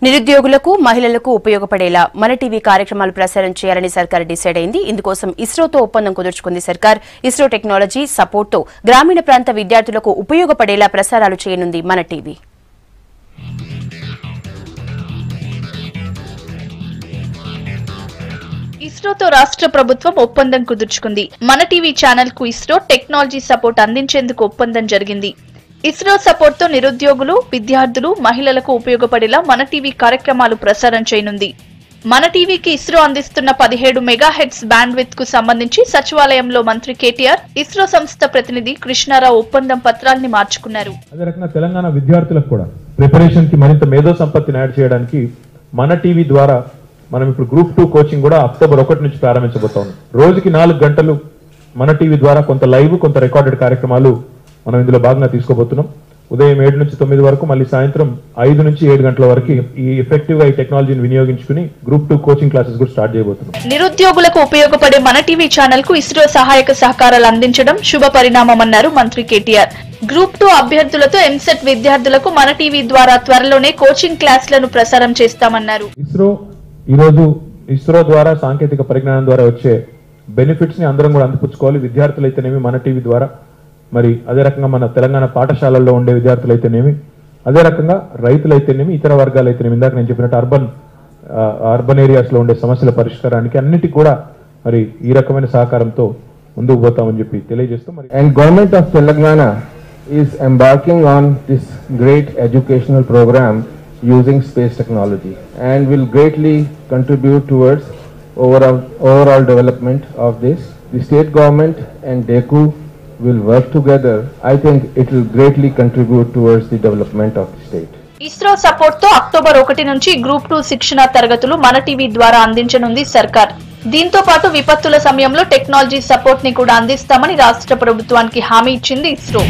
నిరుద్యోగులకు మహిళలకు ఉపయోగపడేలా మన టీవీ కార్యక్రమాలు ప్రసారం చేయాలని సర్కార్ డిసైడ్ అయింది. ఇందుకోసం ఇస్రోతో ఒప్పందం కుదుర్చుకుంది సర్కార్. ఇస్రో టెక్నాలజీ సపోర్ట్ తో గ్రామీణ ప్రాంత విద్యార్థులకు ఉపయోగపడేలా ప్రసారాలు చేయనుంది మన టీవీ. ఇస్రోతో రాష్ట్ర ప్రభుత్వం ఒప్పందం కుదుర్చుకుంది. మన టీవీ ఛానల్ కు ఇస్రో టెక్నాలజీ సపోర్ట్ అందించేందుకు ఒప్పందం జరిగింది. ఇస్రో సపోర్ట్ తో నిరుద్యోగులు, విద్యార్థులు, మహిళలకు ఉపయోగపడేలా మన టీవీ కార్యక్రమాలు ప్రసారం చేయనుంది. మన టీవీకి ఇస్రో అందిస్తున్న 17 మెగాహెర్ట్జ్ బ్యాండ్విడ్త్ కు సంబంధించి సచివాలయంలో మంత్రి కేటీఆర్, ఇస్రో సంస్థ ప్రతినిధి కృష్ణారావు ఒప్పందం పత్రాల్ని మార్చుకున్నారు. అదే రకంగా తెలంగాణ విద్యార్థులకు కూడా ప్రిపరేషన్ కి మరింత మేధో సంపత్తిని యాడ్ చేయడానికి మన టీవీ ద్వారా మనం ఇప్పుడు గ్రూప్ 2 కోచింగ్ కూడా అక్టోబర్ 1 నుంచి ప్రారంభించబోతాం. రోజుకి 4 గంటలు మన టీవీ ద్వారా కొంత లైవ్, కొంత రికార్డెడ్ కార్యక్రమాలు మనం ఇందులో భాగంగా తీసుకోబోతున్నాం. ఉదయం 7 నుంచి 9 వరకు, మళ్ళీ సాయంత్రం 5 నుంచి 7 గంటల వరకు ఈ ఎఫెక్టివ్ గా ఈ టెక్నాలజీని వినియోగించుకుని గ్రూప్ 2 కోచింగ్ క్లాసెస్ కూడా స్టార్ట్ చేయబోతున్నాం. నిరుద్యోగులకు ఉపయోగపడే మన టీవీ ఛానల్ కు ఇస్రో సహాయక సహకారాలు అందించడం శుభ పరిణామమన్నారు మంత్రి కేటీఆర్. గ్రూప్ 2 అభ్యర్థులతో ఎంసెట్ విద్యార్థులకు మన టీవీ ద్వారా త్వరలోనే కోచింగ్ క్లాసులను ప్రసారం చేస్తామన్నారు. ఇస్రో ద్వారా సాంకేతిక పరిజ్ఞానం ద్వారా వచ్చే బెనిఫిట్స్ ని అందరం కూడా అందిపుచ్చుకోవాలి. విద్యార్థులైతేనేమి మన టీవీ ద్వారా, మరి అదే రకంగా మన తెలంగాణ పాఠశాలల్లో ఉండే విద్యార్థులైతేనేమి, అదే రకంగా రైతులైతేనేమి, ఇతర వర్గాలైతేనేమి, ఇందాక నేను చెప్పినట్టు అర్బన్ ఏరియాస్ లో ఉండే సమస్యల పరిష్కారానికి అన్నిటికీ కూడా మరి ఈ రకమైన సహకారంతో ముందుకు పోతామని చెప్పి తెలియజేస్తూ, మరి And Government of Telangana is embarking on this great educational program using space technology and will greatly contribute towards overall development of this. The state government and DECU will work together. I think it will greatly contribute towards the development of the state. ISRO support తో October 1 నుంచి group 2 శిక్షణ తరగతులు మన TV ద్వారా అందించనుంది సర్కార్. దీంతో పాటు విపత్తుల సమయంలో టెక్నాలజీ సపోర్ట్ ని కూడా అందిస్తామని రాష్ట్ర ప్రభుత్వానికి హామీ ఇచ్చింది ఇస్రో.